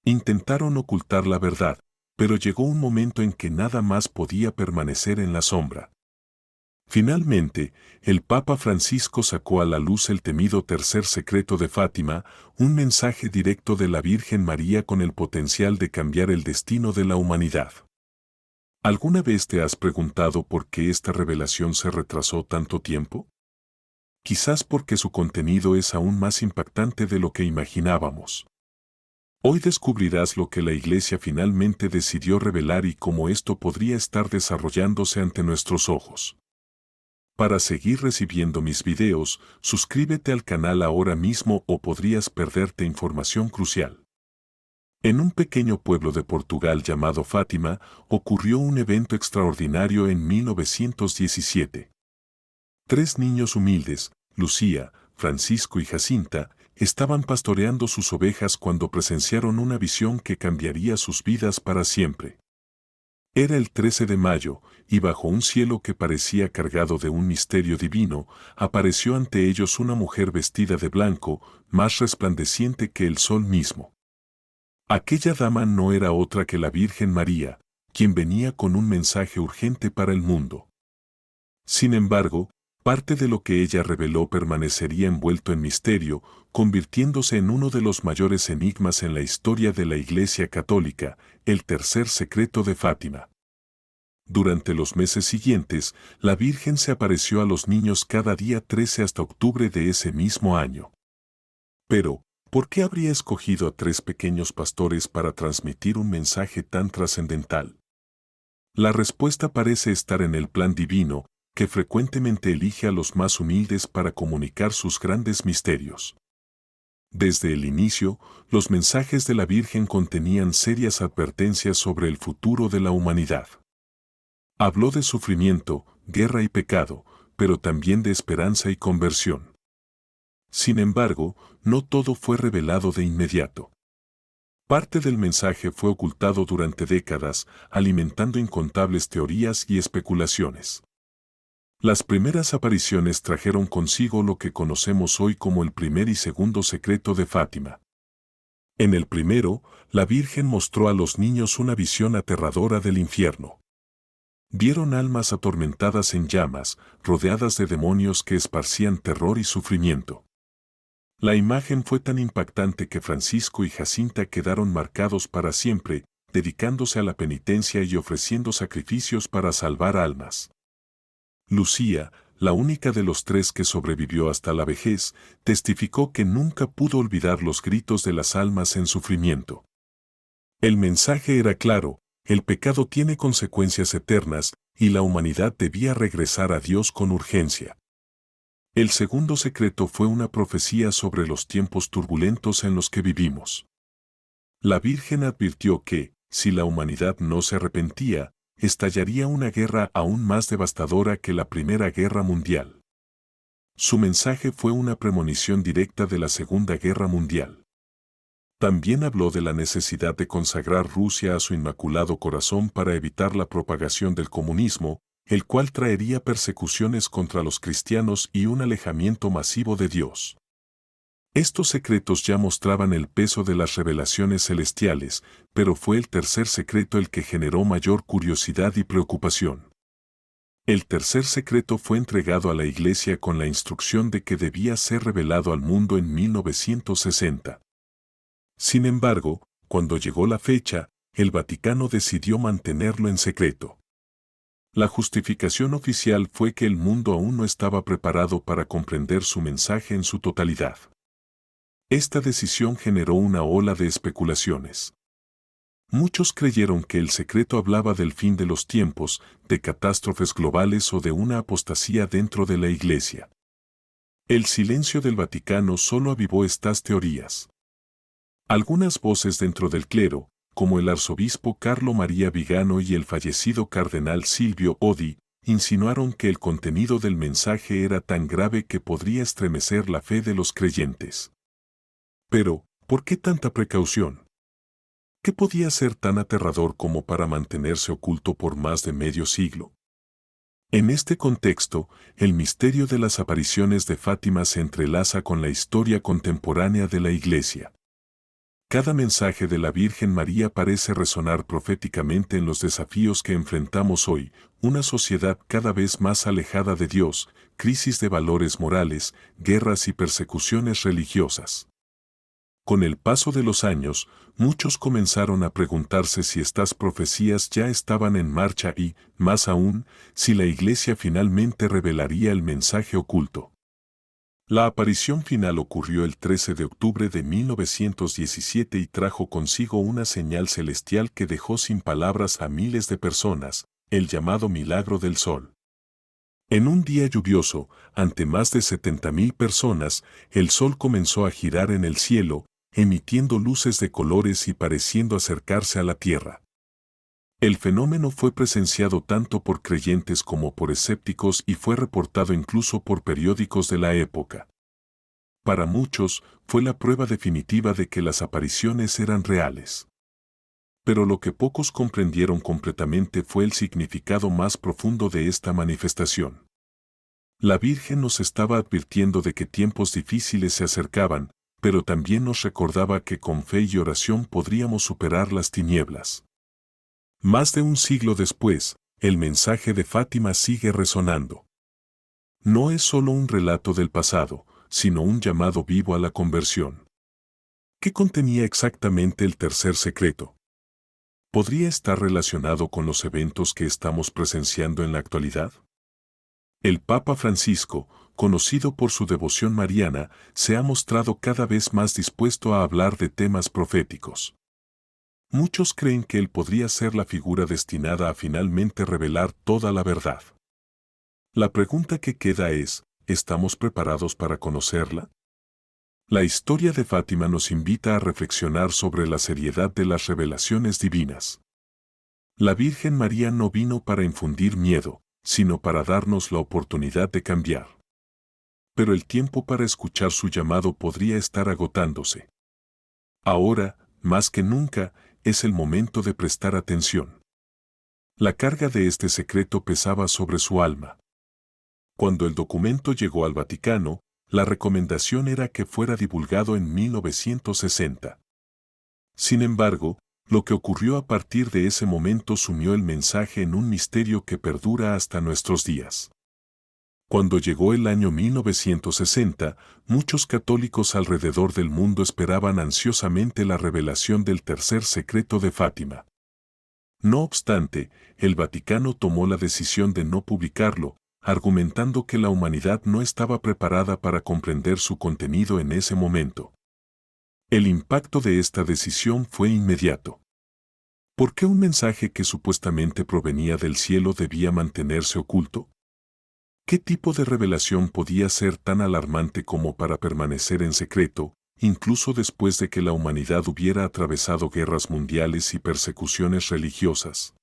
Intentaron ocultar la verdad, pero llegó un momento en que nada más podía permanecer en la sombra. Finalmente, el Papa Francisco sacó a la luz el temido tercer secreto de Fátima, un mensaje directo de la Virgen María con el potencial de cambiar el destino de la humanidad. ¿Alguna vez te has preguntado por qué esta revelación se retrasó tanto tiempo? Quizás porque su contenido es aún más impactante de lo que imaginábamos. Hoy descubrirás lo que la Iglesia finalmente decidió revelar y cómo esto podría estar desarrollándose ante nuestros ojos. Para seguir recibiendo mis videos, suscríbete al canal ahora mismo o podrías perderte información crucial. En un pequeño pueblo de Portugal llamado Fátima, ocurrió un evento extraordinario en 1917. Tres niños humildes, Lucía, Francisco y Jacinta, estaban pastoreando sus ovejas cuando presenciaron una visión que cambiaría sus vidas para siempre. Era el 13 de mayo, y bajo un cielo que parecía cargado de un misterio divino, apareció ante ellos una mujer vestida de blanco, más resplandeciente que el sol mismo. Aquella dama no era otra que la Virgen María, quien venía con un mensaje urgente para el mundo. Sin embargo, parte de lo que ella reveló permanecería envuelto en misterio, convirtiéndose en uno de los mayores enigmas en la historia de la Iglesia Católica, el tercer secreto de Fátima. Durante los meses siguientes, la Virgen se apareció a los niños cada día 13 hasta octubre de ese mismo año. Pero, ¿por qué habría escogido a tres pequeños pastores para transmitir un mensaje tan trascendental? La respuesta parece estar en el plan divino, que frecuentemente elige a los más humildes para comunicar sus grandes misterios. Desde el inicio, los mensajes de la Virgen contenían serias advertencias sobre el futuro de la humanidad. Habló de sufrimiento, guerra y pecado, pero también de esperanza y conversión. Sin embargo, no todo fue revelado de inmediato. Parte del mensaje fue ocultado durante décadas, alimentando incontables teorías y especulaciones. Las primeras apariciones trajeron consigo lo que conocemos hoy como el primer y segundo secreto de Fátima. En el primero, la Virgen mostró a los niños una visión aterradora del infierno. Vieron almas atormentadas en llamas, rodeadas de demonios que esparcían terror y sufrimiento. La imagen fue tan impactante que Francisco y Jacinta quedaron marcados para siempre, dedicándose a la penitencia y ofreciendo sacrificios para salvar almas. Lucía, la única de los tres que sobrevivió hasta la vejez, testificó que nunca pudo olvidar los gritos de las almas en sufrimiento. El mensaje era claro: el pecado tiene consecuencias eternas, y la humanidad debía regresar a Dios con urgencia. El segundo secreto fue una profecía sobre los tiempos turbulentos en los que vivimos. La Virgen advirtió que, si la humanidad no se arrepentía, estallaría una guerra aún más devastadora que la Primera Guerra Mundial. Su mensaje fue una premonición directa de la Segunda Guerra Mundial. También habló de la necesidad de consagrar Rusia a su Inmaculado Corazón para evitar la propagación del comunismo, el cual traería persecuciones contra los cristianos y un alejamiento masivo de Dios. Estos secretos ya mostraban el peso de las revelaciones celestiales, pero fue el tercer secreto el que generó mayor curiosidad y preocupación. El tercer secreto fue entregado a la Iglesia con la instrucción de que debía ser revelado al mundo en 1960. Sin embargo, cuando llegó la fecha, el Vaticano decidió mantenerlo en secreto. La justificación oficial fue que el mundo aún no estaba preparado para comprender su mensaje en su totalidad. Esta decisión generó una ola de especulaciones. Muchos creyeron que el secreto hablaba del fin de los tiempos, de catástrofes globales o de una apostasía dentro de la Iglesia. El silencio del Vaticano solo avivó estas teorías. Algunas voces dentro del clero, como el arzobispo Carlo María Vigano y el fallecido cardenal Silvio Oddi, insinuaron que el contenido del mensaje era tan grave que podría estremecer la fe de los creyentes. Pero, ¿por qué tanta precaución? ¿Qué podía ser tan aterrador como para mantenerse oculto por más de medio siglo? En este contexto, el misterio de las apariciones de Fátima se entrelaza con la historia contemporánea de la Iglesia. Cada mensaje de la Virgen María parece resonar proféticamente en los desafíos que enfrentamos hoy, una sociedad cada vez más alejada de Dios, crisis de valores morales, guerras y persecuciones religiosas. Con el paso de los años, muchos comenzaron a preguntarse si estas profecías ya estaban en marcha y, más aún, si la Iglesia finalmente revelaría el mensaje oculto. La aparición final ocurrió el 13 de octubre de 1917 y trajo consigo una señal celestial que dejó sin palabras a miles de personas, el llamado Milagro del Sol. En un día lluvioso, ante más de 70.000 personas, el Sol comenzó a girar en el cielo, emitiendo luces de colores y pareciendo acercarse a la Tierra. El fenómeno fue presenciado tanto por creyentes como por escépticos y fue reportado incluso por periódicos de la época. Para muchos, fue la prueba definitiva de que las apariciones eran reales. Pero lo que pocos comprendieron completamente fue el significado más profundo de esta manifestación. La Virgen nos estaba advirtiendo de que tiempos difíciles se acercaban, pero también nos recordaba que con fe y oración podríamos superar las tinieblas. Más de un siglo después, el mensaje de Fátima sigue resonando. No es solo un relato del pasado, sino un llamado vivo a la conversión. ¿Qué contenía exactamente el tercer secreto? ¿Podría estar relacionado con los eventos que estamos presenciando en la actualidad? El Papa Francisco, conocido por su devoción mariana, se ha mostrado cada vez más dispuesto a hablar de temas proféticos. Muchos creen que él podría ser la figura destinada a finalmente revelar toda la verdad. La pregunta que queda es, ¿estamos preparados para conocerla? La historia de Fátima nos invita a reflexionar sobre la seriedad de las revelaciones divinas. La Virgen María no vino para infundir miedo, sino para darnos la oportunidad de cambiar. Pero el tiempo para escuchar su llamado podría estar agotándose. Ahora, más que nunca, es el momento de prestar atención. La carga de este secreto pesaba sobre su alma. Cuando el documento llegó al Vaticano, la recomendación era que fuera divulgado en 1960. Sin embargo, lo que ocurrió a partir de ese momento sumió el mensaje en un misterio que perdura hasta nuestros días. Cuando llegó el año 1960, muchos católicos alrededor del mundo esperaban ansiosamente la revelación del tercer secreto de Fátima. No obstante, el Vaticano tomó la decisión de no publicarlo, argumentando que la humanidad no estaba preparada para comprender su contenido en ese momento. El impacto de esta decisión fue inmediato. ¿Por qué un mensaje que supuestamente provenía del cielo debía mantenerse oculto? ¿Qué tipo de revelación podía ser tan alarmante como para permanecer en secreto, incluso después de que la humanidad hubiera atravesado guerras mundiales y persecuciones religiosas?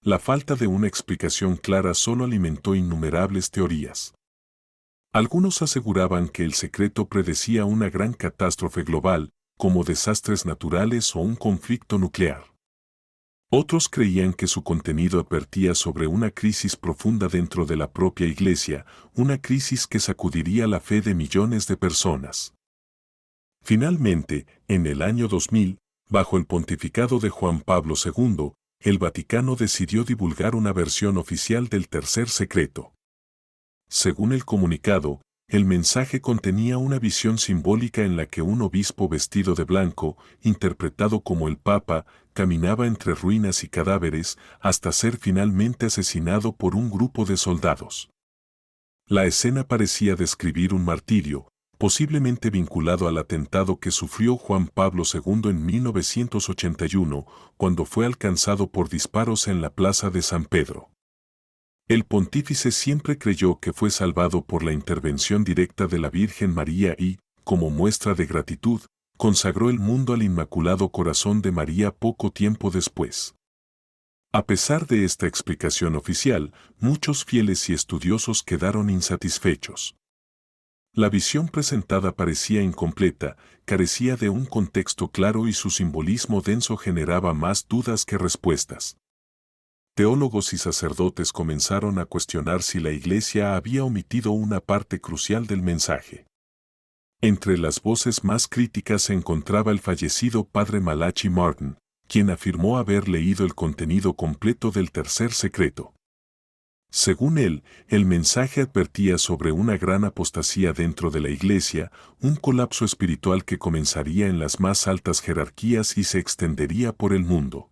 La falta de una explicación clara solo alimentó innumerables teorías. Algunos aseguraban que el secreto predecía una gran catástrofe global, como desastres naturales o un conflicto nuclear. Otros creían que su contenido advertía sobre una crisis profunda dentro de la propia Iglesia, una crisis que sacudiría la fe de millones de personas. Finalmente, en el año 2000, bajo el pontificado de Juan Pablo II, el Vaticano decidió divulgar una versión oficial del tercer secreto. Según el comunicado, el mensaje contenía una visión simbólica en la que un obispo vestido de blanco, interpretado como el Papa, caminaba entre ruinas y cadáveres hasta ser finalmente asesinado por un grupo de soldados. La escena parecía describir un martirio, posiblemente vinculado al atentado que sufrió Juan Pablo II en 1981, cuando fue alcanzado por disparos en la plaza de San Pedro. El pontífice siempre creyó que fue salvado por la intervención directa de la Virgen María y, como muestra de gratitud, consagró el mundo al Inmaculado Corazón de María poco tiempo después. A pesar de esta explicación oficial, muchos fieles y estudiosos quedaron insatisfechos. La visión presentada parecía incompleta, carecía de un contexto claro y su simbolismo denso generaba más dudas que respuestas. Teólogos y sacerdotes comenzaron a cuestionar si la Iglesia había omitido una parte crucial del mensaje. Entre las voces más críticas se encontraba el fallecido padre Malachi Martin, quien afirmó haber leído el contenido completo del Tercer Secreto. Según él, el mensaje advertía sobre una gran apostasía dentro de la Iglesia, un colapso espiritual que comenzaría en las más altas jerarquías y se extendería por el mundo.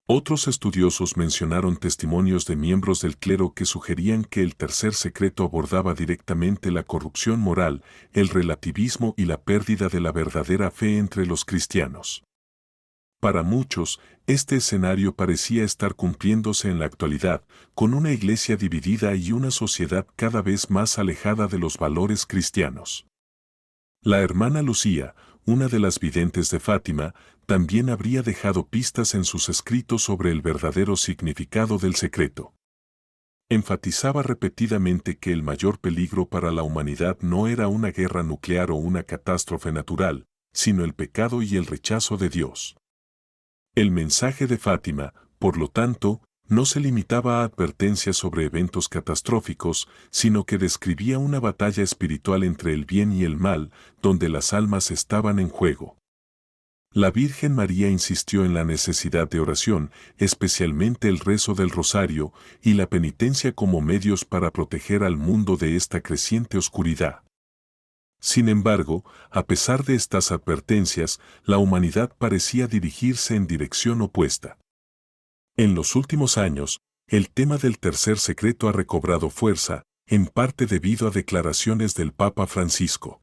Otros estudiosos mencionaron testimonios de miembros del clero que sugerían que el Tercer Secreto abordaba directamente la corrupción moral, el relativismo y la pérdida de la verdadera fe entre los cristianos. Para muchos, este escenario parecía estar cumpliéndose en la actualidad, con una iglesia dividida y una sociedad cada vez más alejada de los valores cristianos. La hermana Lucía, una de las videntes de Fátima, también habría dejado pistas en sus escritos sobre el verdadero significado del secreto. Enfatizaba repetidamente que el mayor peligro para la humanidad no era una guerra nuclear o una catástrofe natural, sino el pecado y el rechazo de Dios. El mensaje de Fátima, por lo tanto, no se limitaba a advertencias sobre eventos catastróficos, sino que describía una batalla espiritual entre el bien y el mal, donde las almas estaban en juego. La Virgen María insistió en la necesidad de oración, especialmente el rezo del rosario y la penitencia como medios para proteger al mundo de esta creciente oscuridad. Sin embargo, a pesar de estas advertencias, la humanidad parecía dirigirse en dirección opuesta. En los últimos años, el tema del Tercer Secreto ha recobrado fuerza, en parte debido a declaraciones del Papa Francisco.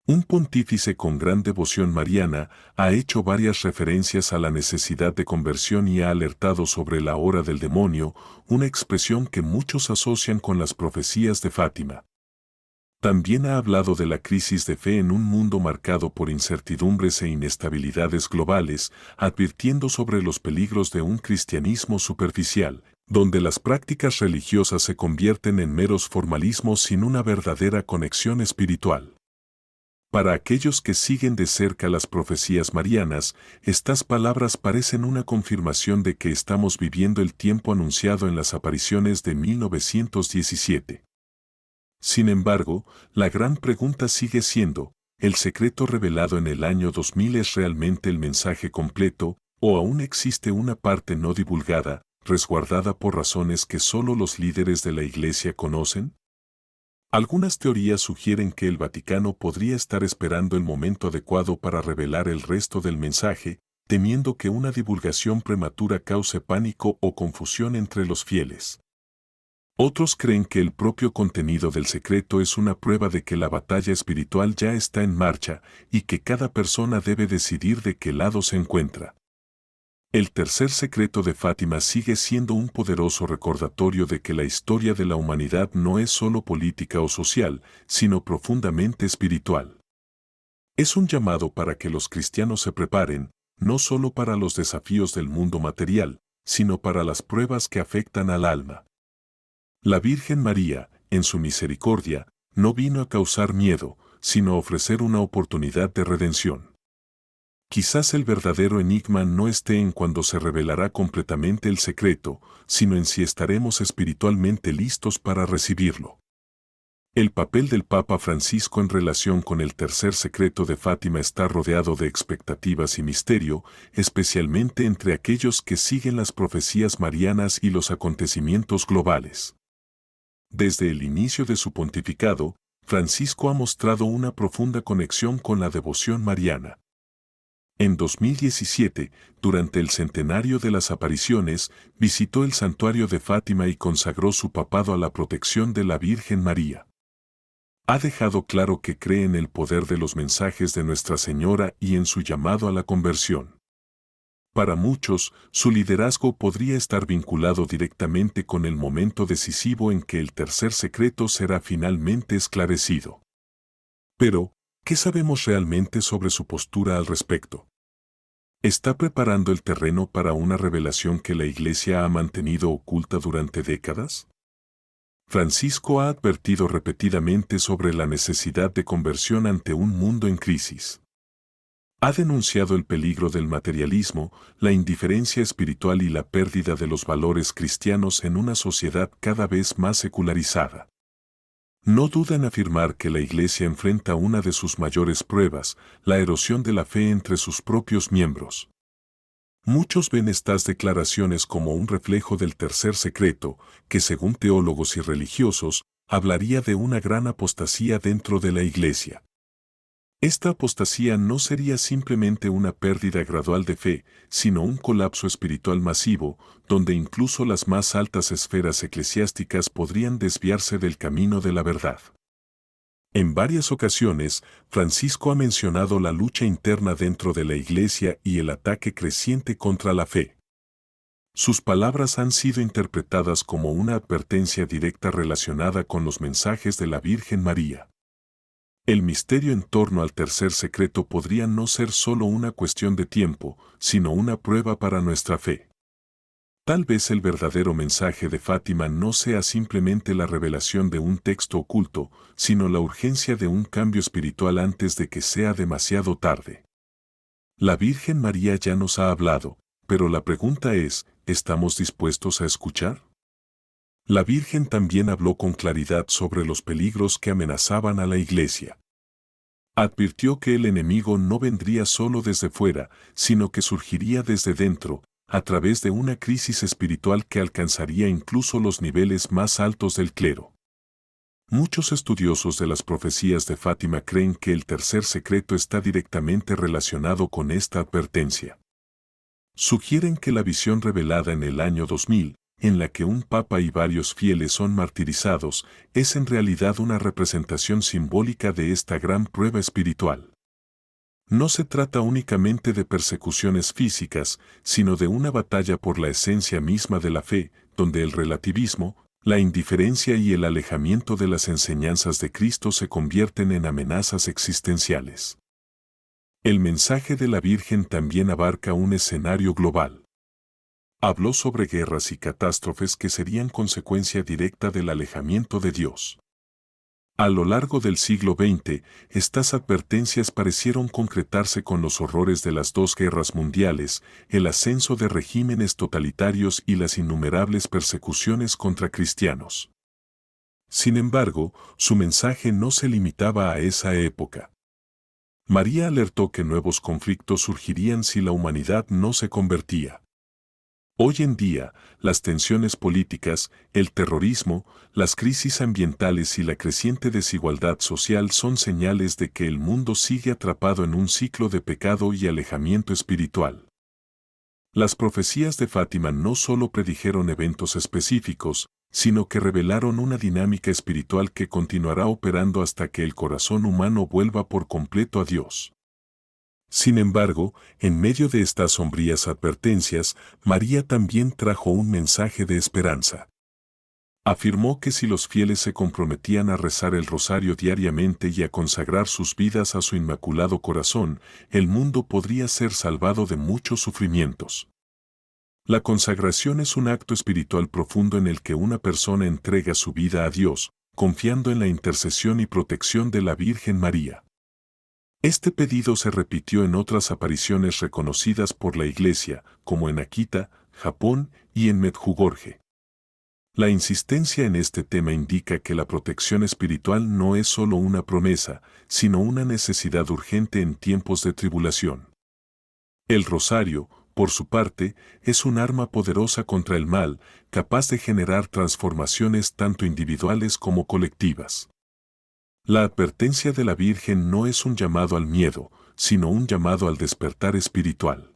Un pontífice con gran devoción mariana ha hecho varias referencias a la necesidad de conversión y ha alertado sobre la hora del demonio, una expresión que muchos asocian con las profecías de Fátima. También ha hablado de la crisis de fe en un mundo marcado por incertidumbres e inestabilidades globales, advirtiendo sobre los peligros de un cristianismo superficial, donde las prácticas religiosas se convierten en meros formalismos sin una verdadera conexión espiritual. Para aquellos que siguen de cerca las profecías marianas, estas palabras parecen una confirmación de que estamos viviendo el tiempo anunciado en las apariciones de 1917. Sin embargo, la gran pregunta sigue siendo, ¿el secreto revelado en el año 2000 es realmente el mensaje completo, o aún existe una parte no divulgada, resguardada por razones que solo los líderes de la Iglesia conocen? Algunas teorías sugieren que el Vaticano podría estar esperando el momento adecuado para revelar el resto del mensaje, temiendo que una divulgación prematura cause pánico o confusión entre los fieles. Otros creen que el propio contenido del secreto es una prueba de que la batalla espiritual ya está en marcha y que cada persona debe decidir de qué lado se encuentra. El Tercer Secreto de Fátima sigue siendo un poderoso recordatorio de que la historia de la humanidad no es solo política o social, sino profundamente espiritual. Es un llamado para que los cristianos se preparen, no solo para los desafíos del mundo material, sino para las pruebas que afectan al alma. La Virgen María, en su misericordia, no vino a causar miedo, sino a ofrecer una oportunidad de redención. Quizás el verdadero enigma no esté en cuando se revelará completamente el secreto, sino en si estaremos espiritualmente listos para recibirlo. El papel del Papa Francisco en relación con el Tercer Secreto de Fátima está rodeado de expectativas y misterio, especialmente entre aquellos que siguen las profecías marianas y los acontecimientos globales. Desde el inicio de su pontificado, Francisco ha mostrado una profunda conexión con la devoción mariana. En 2017, durante el centenario de las apariciones, visitó el santuario de Fátima y consagró su papado a la protección de la Virgen María. Ha dejado claro que cree en el poder de los mensajes de Nuestra Señora y en su llamado a la conversión. Para muchos, su liderazgo podría estar vinculado directamente con el momento decisivo en que el Tercer Secreto será finalmente esclarecido. Pero, ¿qué sabemos realmente sobre su postura al respecto? ¿Está preparando el terreno para una revelación que la Iglesia ha mantenido oculta durante décadas? Francisco ha advertido repetidamente sobre la necesidad de conversión ante un mundo en crisis. Ha denunciado el peligro del materialismo, la indiferencia espiritual y la pérdida de los valores cristianos en una sociedad cada vez más secularizada. No duda en afirmar que la Iglesia enfrenta una de sus mayores pruebas, la erosión de la fe entre sus propios miembros. Muchos ven estas declaraciones como un reflejo del tercer secreto, que según teólogos y religiosos, hablaría de una gran apostasía dentro de la Iglesia. Esta apostasía no sería simplemente una pérdida gradual de fe, sino un colapso espiritual masivo, donde incluso las más altas esferas eclesiásticas podrían desviarse del camino de la verdad. En varias ocasiones, Francisco ha mencionado la lucha interna dentro de la Iglesia y el ataque creciente contra la fe. Sus palabras han sido interpretadas como una advertencia directa relacionada con los mensajes de la Virgen María. El misterio en torno al tercer secreto podría no ser solo una cuestión de tiempo, sino una prueba para nuestra fe. Tal vez el verdadero mensaje de Fátima no sea simplemente la revelación de un texto oculto, sino la urgencia de un cambio espiritual antes de que sea demasiado tarde. La Virgen María ya nos ha hablado, pero la pregunta es, ¿estamos dispuestos a escuchar? La Virgen también habló con claridad sobre los peligros que amenazaban a la Iglesia. Advirtió que el enemigo no vendría solo desde fuera, sino que surgiría desde dentro, a través de una crisis espiritual que alcanzaría incluso los niveles más altos del clero. Muchos estudiosos de las profecías de Fátima creen que el tercer secreto está directamente relacionado con esta advertencia. Sugieren que la visión revelada en el año 2000, en la que un papa y varios fieles son martirizados, es en realidad una representación simbólica de esta gran prueba espiritual. No se trata únicamente de persecuciones físicas, sino de una batalla por la esencia misma de la fe, donde el relativismo, la indiferencia y el alejamiento de las enseñanzas de Cristo se convierten en amenazas existenciales. El mensaje de la Virgen también abarca un escenario global. Habló sobre guerras y catástrofes que serían consecuencia directa del alejamiento de Dios. A lo largo del siglo XX, estas advertencias parecieron concretarse con los horrores de las dos guerras mundiales, el ascenso de regímenes totalitarios y las innumerables persecuciones contra cristianos. Sin embargo, su mensaje no se limitaba a esa época. María alertó que nuevos conflictos surgirían si la humanidad no se convertía. Hoy en día, las tensiones políticas, el terrorismo, las crisis ambientales y la creciente desigualdad social son señales de que el mundo sigue atrapado en un ciclo de pecado y alejamiento espiritual. Las profecías de Fátima no solo predijeron eventos específicos, sino que revelaron una dinámica espiritual que continuará operando hasta que el corazón humano vuelva por completo a Dios. Sin embargo, en medio de estas sombrías advertencias, María también trajo un mensaje de esperanza. Afirmó que si los fieles se comprometían a rezar el rosario diariamente y a consagrar sus vidas a su inmaculado corazón, el mundo podría ser salvado de muchos sufrimientos. La consagración es un acto espiritual profundo en el que una persona entrega su vida a Dios, confiando en la intercesión y protección de la Virgen María. Este pedido se repitió en otras apariciones reconocidas por la Iglesia, como en Akita, Japón y en Medjugorje. La insistencia en este tema indica que la protección espiritual no es solo una promesa, sino una necesidad urgente en tiempos de tribulación. El rosario, por su parte, es un arma poderosa contra el mal, capaz de generar transformaciones tanto individuales como colectivas. La advertencia de la Virgen no es un llamado al miedo, sino un llamado al despertar espiritual.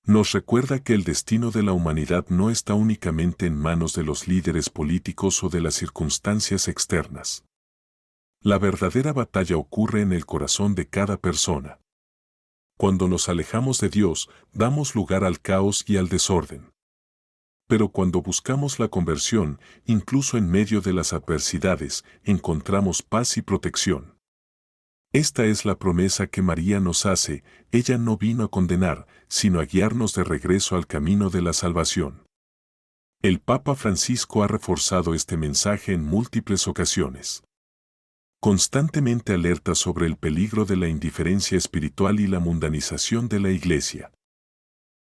Nos recuerda que el destino de la humanidad no está únicamente en manos de los líderes políticos o de las circunstancias externas. La verdadera batalla ocurre en el corazón de cada persona. Cuando nos alejamos de Dios, damos lugar al caos y al desorden. Pero cuando buscamos la conversión, incluso en medio de las adversidades, encontramos paz y protección. Esta es la promesa que María nos hace. Ella no vino a condenar, sino a guiarnos de regreso al camino de la salvación. El Papa Francisco ha reforzado este mensaje en múltiples ocasiones. Constantemente alerta sobre el peligro de la indiferencia espiritual y la mundanización de la Iglesia.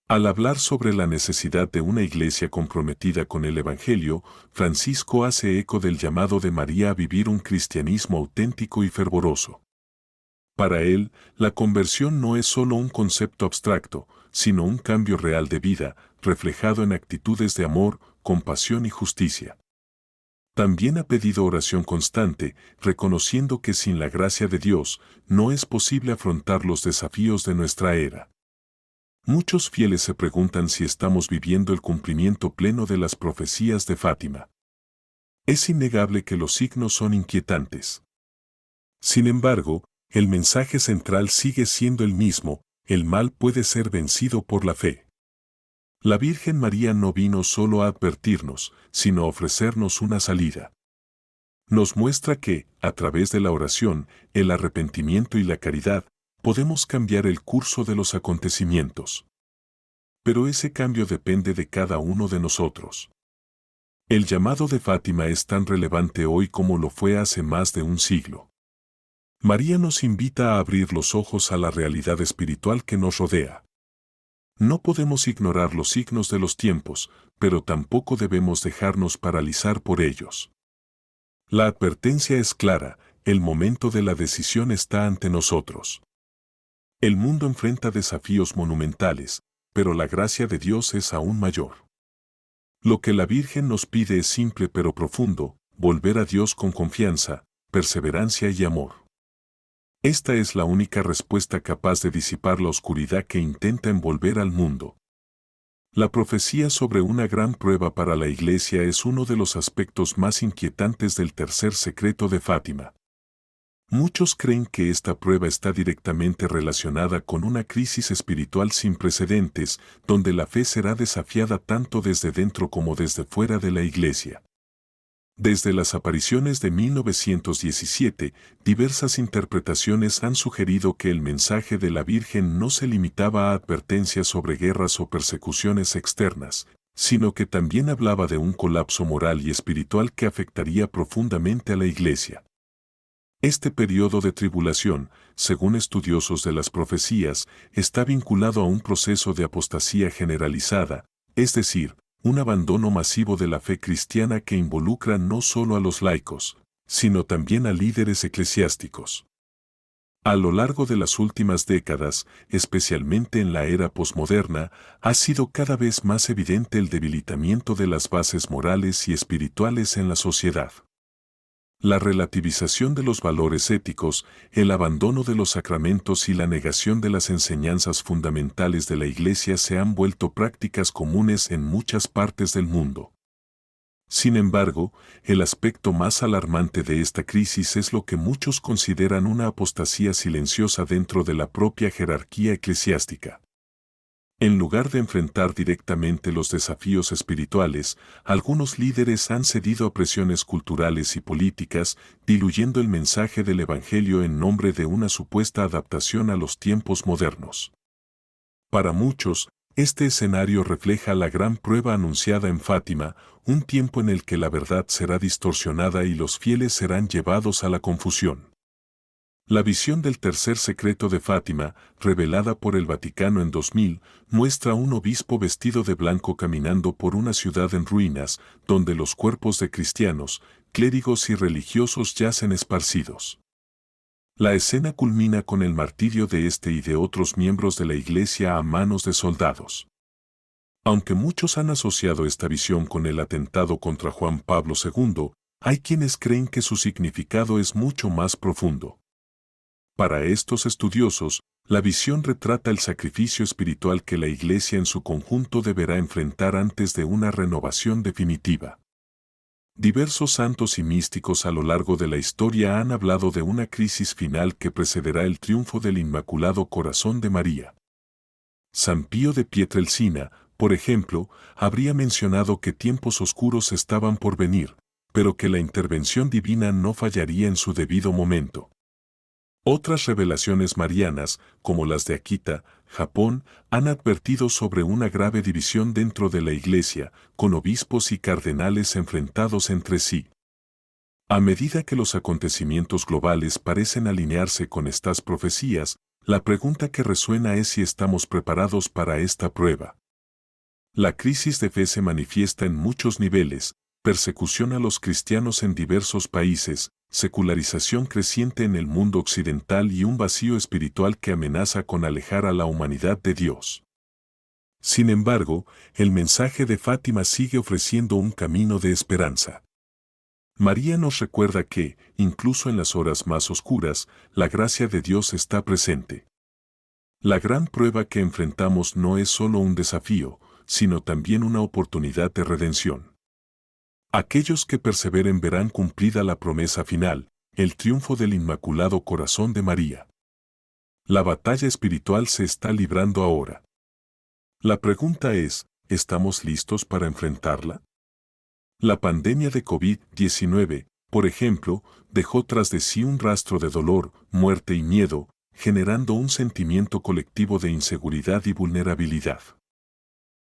Al hablar sobre la necesidad de una iglesia comprometida con el Evangelio, Francisco hace eco del llamado de María a vivir un cristianismo auténtico y fervoroso. Para él, la conversión no es solo un concepto abstracto, sino un cambio real de vida, reflejado en actitudes de amor, compasión y justicia. También ha pedido oración constante, reconociendo que sin la gracia de Dios, no es posible afrontar los desafíos de nuestra era. Muchos fieles se preguntan si estamos viviendo el cumplimiento pleno de las profecías de Fátima. Es innegable que los signos son inquietantes. Sin embargo, el mensaje central sigue siendo el mismo: el mal puede ser vencido por la fe. La Virgen María no vino solo a advertirnos, sino a ofrecernos una salida. Nos muestra que, a través de la oración, el arrepentimiento y la caridad, podemos cambiar el curso de los acontecimientos. Pero ese cambio depende de cada uno de nosotros. El llamado de Fátima es tan relevante hoy como lo fue hace más de un siglo. María nos invita a abrir los ojos a la realidad espiritual que nos rodea. No podemos ignorar los signos de los tiempos, pero tampoco debemos dejarnos paralizar por ellos. La advertencia es clara: el momento de la decisión está ante nosotros. El mundo enfrenta desafíos monumentales, pero la gracia de Dios es aún mayor. Lo que la Virgen nos pide es simple pero profundo: volver a Dios con confianza, perseverancia y amor. Esta es la única respuesta capaz de disipar la oscuridad que intenta envolver al mundo. La profecía sobre una gran prueba para la Iglesia es uno de los aspectos más inquietantes del tercer secreto de Fátima. Muchos creen que esta prueba está directamente relacionada con una crisis espiritual sin precedentes, donde la fe será desafiada tanto desde dentro como desde fuera de la Iglesia. Desde las apariciones de 1917, diversas interpretaciones han sugerido que el mensaje de la Virgen no se limitaba a advertencias sobre guerras o persecuciones externas, sino que también hablaba de un colapso moral y espiritual que afectaría profundamente a la Iglesia. Este periodo de tribulación, según estudiosos de las profecías, está vinculado a un proceso de apostasía generalizada, es decir, un abandono masivo de la fe cristiana que involucra no solo a los laicos, sino también a líderes eclesiásticos. A lo largo de las últimas décadas, especialmente en la era posmoderna, ha sido cada vez más evidente el debilitamiento de las bases morales y espirituales en la sociedad. La relativización de los valores éticos, el abandono de los sacramentos y la negación de las enseñanzas fundamentales de la Iglesia se han vuelto prácticas comunes en muchas partes del mundo. Sin embargo, el aspecto más alarmante de esta crisis es lo que muchos consideran una apostasía silenciosa dentro de la propia jerarquía eclesiástica. En lugar de enfrentar directamente los desafíos espirituales, algunos líderes han cedido a presiones culturales y políticas, diluyendo el mensaje del Evangelio en nombre de una supuesta adaptación a los tiempos modernos. Para muchos, este escenario refleja la gran prueba anunciada en Fátima, un tiempo en el que la verdad será distorsionada y los fieles serán llevados a la confusión. La visión del tercer secreto de Fátima, revelada por el Vaticano en 2000, muestra a un obispo vestido de blanco caminando por una ciudad en ruinas, donde los cuerpos de cristianos, clérigos y religiosos yacen esparcidos. La escena culmina con el martirio de este y de otros miembros de la Iglesia a manos de soldados. Aunque muchos han asociado esta visión con el atentado contra Juan Pablo II, hay quienes creen que su significado es mucho más profundo. Para estos estudiosos, la visión retrata el sacrificio espiritual que la Iglesia en su conjunto deberá enfrentar antes de una renovación definitiva. Diversos santos y místicos a lo largo de la historia han hablado de una crisis final que precederá el triunfo del Inmaculado Corazón de María. San Pío de Pietrelcina, por ejemplo, habría mencionado que tiempos oscuros estaban por venir, pero que la intervención divina no fallaría en su debido momento. Otras revelaciones marianas, como las de Akita, Japón, han advertido sobre una grave división dentro de la Iglesia, con obispos y cardenales enfrentados entre sí. A medida que los acontecimientos globales parecen alinearse con estas profecías, La pregunta que resuena es si estamos preparados para esta prueba. La crisis de fe se manifiesta en muchos niveles: persecución a los cristianos en diversos países, secularización creciente en el mundo occidental y un vacío espiritual que amenaza con alejar a la humanidad de Dios. Sin embargo, el mensaje de Fátima sigue ofreciendo un camino de esperanza. María nos recuerda que, incluso en las horas más oscuras, la gracia de Dios está presente. La gran prueba que enfrentamos no es solo un desafío, sino también una oportunidad de redención. Aquellos que perseveren verán cumplida la promesa final, el triunfo del Inmaculado Corazón de María. La batalla espiritual se está librando ahora. La pregunta es, ¿estamos listos para enfrentarla? La pandemia de COVID-19, por ejemplo, dejó tras de sí un rastro de dolor, muerte y miedo, generando un sentimiento colectivo de inseguridad y vulnerabilidad.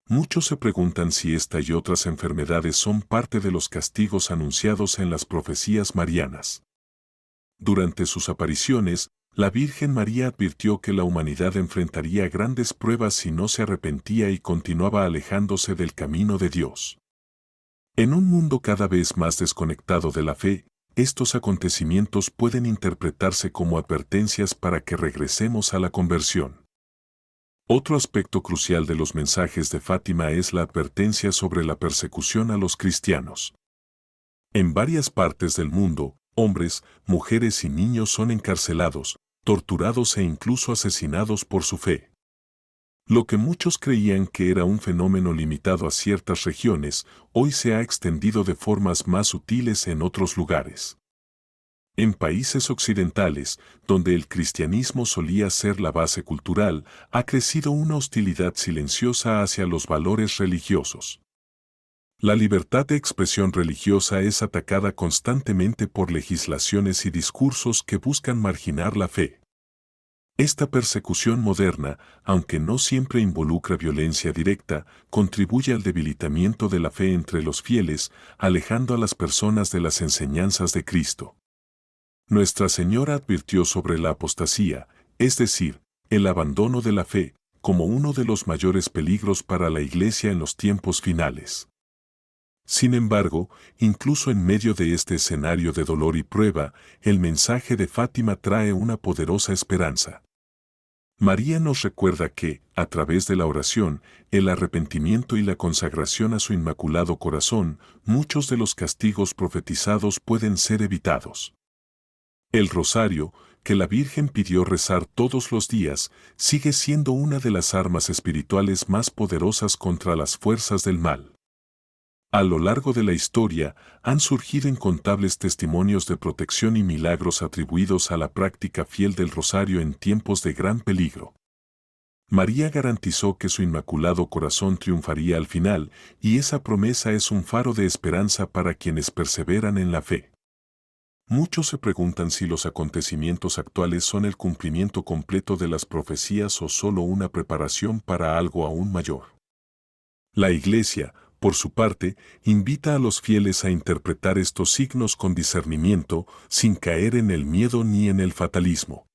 Muchos se preguntan si esta y otras enfermedades son parte de los castigos anunciados en las profecías marianas. Durante sus apariciones, la Virgen María advirtió que la humanidad enfrentaría grandes pruebas si no se arrepentía y continuaba alejándose del camino de Dios. En un mundo cada vez más desconectado de la fe, estos acontecimientos pueden interpretarse como advertencias para que regresemos a la conversión. Otro aspecto crucial de los mensajes de Fátima es la advertencia sobre la persecución a los cristianos. En varias partes del mundo, hombres, mujeres y niños son encarcelados, torturados e incluso asesinados por su fe. Lo que muchos creían que era un fenómeno limitado a ciertas regiones, hoy se ha extendido de formas más sutiles en otros lugares. En países occidentales, donde el cristianismo solía ser la base cultural, ha crecido una hostilidad silenciosa hacia los valores religiosos. La libertad de expresión religiosa es atacada constantemente por legislaciones y discursos que buscan marginar la fe. Esta persecución moderna, aunque no siempre involucra violencia directa, contribuye al debilitamiento de la fe entre los fieles, alejando a las personas de las enseñanzas de Cristo. Nuestra Señora advirtió sobre la apostasía, es decir, el abandono de la fe, como uno de los mayores peligros para la Iglesia en los tiempos finales. Sin embargo, incluso en medio de este escenario de dolor y prueba, el mensaje de Fátima trae una poderosa esperanza. María nos recuerda que, a través de la oración, el arrepentimiento y la consagración a su Inmaculado Corazón, muchos de los castigos profetizados pueden ser evitados. El rosario, que la Virgen pidió rezar todos los días, sigue siendo una de las armas espirituales más poderosas contra las fuerzas del mal. A lo largo de la historia, han surgido incontables testimonios de protección y milagros atribuidos a la práctica fiel del rosario en tiempos de gran peligro. María garantizó que su Inmaculado Corazón triunfaría al final, y esa promesa es un faro de esperanza para quienes perseveran en la fe. Muchos se preguntan si los acontecimientos actuales son el cumplimiento completo de las profecías o solo una preparación para algo aún mayor. La Iglesia, por su parte, invita a los fieles a interpretar estos signos con discernimiento, sin caer en el miedo ni en el fatalismo.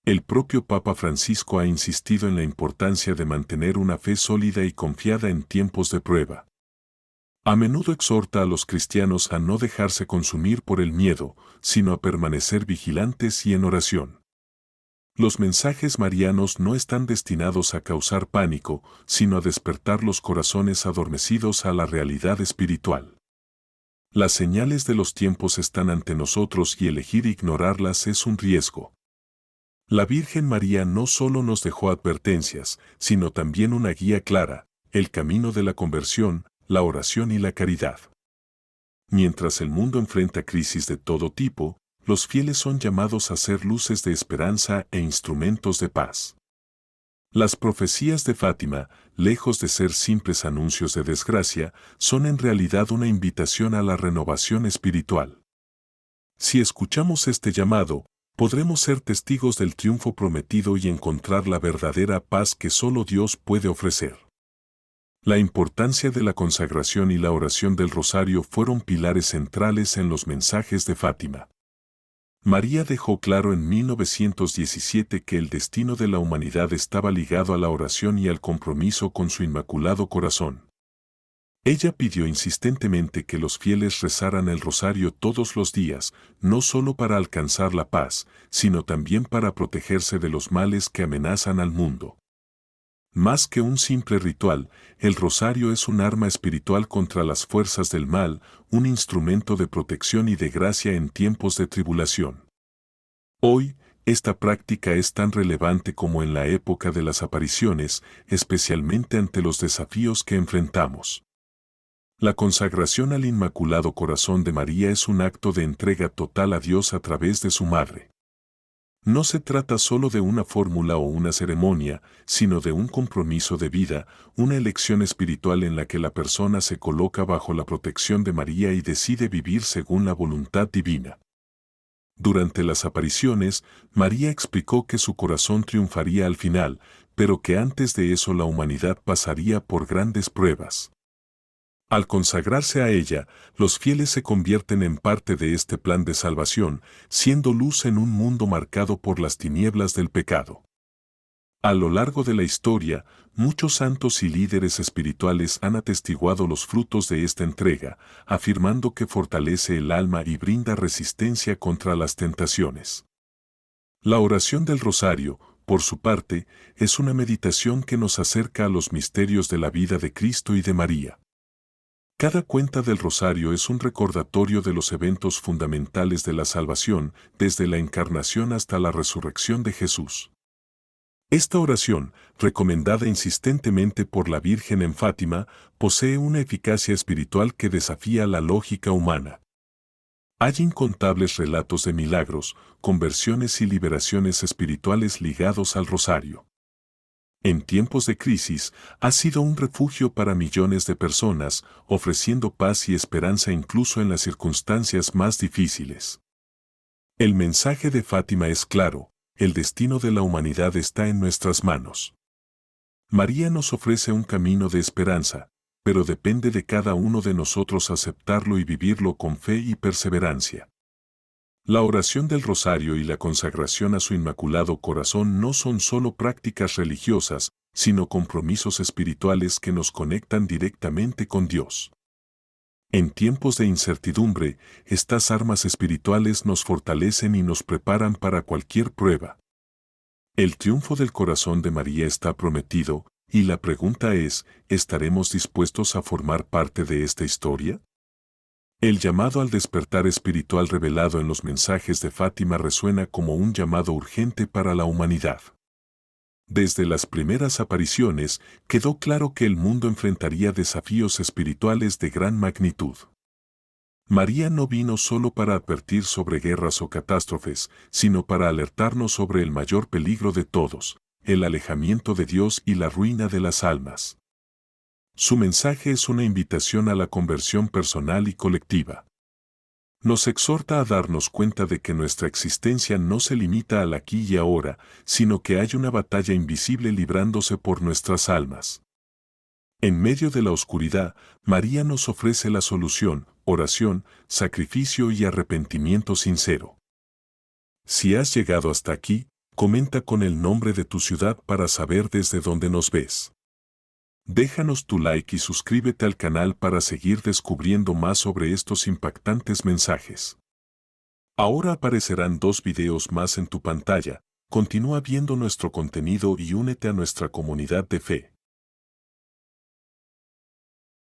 El propio Papa Francisco ha insistido en la importancia de mantener una fe sólida y confiada en tiempos de prueba. A menudo exhorta a los cristianos a no dejarse consumir por el miedo, sino a permanecer vigilantes y en oración. Los mensajes marianos no están destinados a causar pánico, sino a despertar los corazones adormecidos a la realidad espiritual. Las señales de los tiempos están ante nosotros y elegir ignorarlas es un riesgo. La Virgen María no solo nos dejó advertencias, sino también una guía clara, el camino de la conversión, la oración y la caridad. Mientras el mundo enfrenta crisis de todo tipo, los fieles son llamados a ser luces de esperanza e instrumentos de paz. Las profecías de Fátima, lejos de ser simples anuncios de desgracia, son en realidad una invitación a la renovación espiritual. Si escuchamos este llamado, podremos ser testigos del triunfo prometido y encontrar la verdadera paz que solo Dios puede ofrecer. La importancia de la consagración y la oración del rosario fueron pilares centrales en los mensajes de Fátima. María dejó claro en 1917 que el destino de la humanidad estaba ligado a la oración y al compromiso con su Inmaculado Corazón. Ella pidió insistentemente que los fieles rezaran el rosario todos los días, no solo para alcanzar la paz, sino también para protegerse de los males que amenazan al mundo. Más que un simple ritual, el rosario es un arma espiritual contra las fuerzas del mal, un instrumento de protección y de gracia en tiempos de tribulación. Hoy, esta práctica es tan relevante como en la época de las apariciones, especialmente ante los desafíos que enfrentamos. La consagración al Inmaculado Corazón de María es un acto de entrega total a Dios a través de su Madre. No se trata solo de una fórmula o una ceremonia, sino de un compromiso de vida, una elección espiritual en la que la persona se coloca bajo la protección de María y decide vivir según la voluntad divina. Durante las apariciones, María explicó que su corazón triunfaría al final, pero que antes de eso la humanidad pasaría por grandes pruebas. Al consagrarse a ella, los fieles se convierten en parte de este plan de salvación, siendo luz en un mundo marcado por las tinieblas del pecado. A lo largo de la historia, muchos santos y líderes espirituales han atestiguado los frutos de esta entrega, afirmando que fortalece el alma y brinda resistencia contra las tentaciones. La oración del rosario, por su parte, es una meditación que nos acerca a los misterios de la vida de Cristo y de María. Cada cuenta del rosario es un recordatorio de los eventos fundamentales de la salvación, desde la encarnación hasta la resurrección de Jesús. Esta oración, recomendada insistentemente por la Virgen en Fátima, posee una eficacia espiritual que desafía la lógica humana. Hay incontables relatos de milagros, conversiones y liberaciones espirituales ligados al rosario. En tiempos de crisis, ha sido un refugio para millones de personas, ofreciendo paz y esperanza incluso en las circunstancias más difíciles. El mensaje de Fátima es claro: el destino de la humanidad está en nuestras manos. María nos ofrece un camino de esperanza, pero depende de cada uno de nosotros aceptarlo y vivirlo con fe y perseverancia. La oración del rosario y la consagración a su Inmaculado Corazón no son solo prácticas religiosas, sino compromisos espirituales que nos conectan directamente con Dios. En tiempos de incertidumbre, estas armas espirituales nos fortalecen y nos preparan para cualquier prueba. El triunfo del corazón de María está prometido, y la pregunta es: ¿estaremos dispuestos a formar parte de esta historia? El llamado al despertar espiritual revelado en los mensajes de Fátima resuena como un llamado urgente para la humanidad. Desde las primeras apariciones, quedó claro que el mundo enfrentaría desafíos espirituales de gran magnitud. María no vino solo para advertir sobre guerras o catástrofes, sino para alertarnos sobre el mayor peligro de todos: el alejamiento de Dios y la ruina de las almas. Su mensaje es una invitación a la conversión personal y colectiva. Nos exhorta a darnos cuenta de que nuestra existencia no se limita al aquí y ahora, sino que hay una batalla invisible librándose por nuestras almas. En medio de la oscuridad, María nos ofrece la solución: oración, sacrificio y arrepentimiento sincero. Si has llegado hasta aquí, comenta con el nombre de tu ciudad para saber desde dónde nos ves. Déjanos tu like y suscríbete al canal para seguir descubriendo más sobre estos impactantes mensajes. Ahora aparecerán 2 videos más en tu pantalla. Continúa viendo nuestro contenido y únete a nuestra comunidad de fe.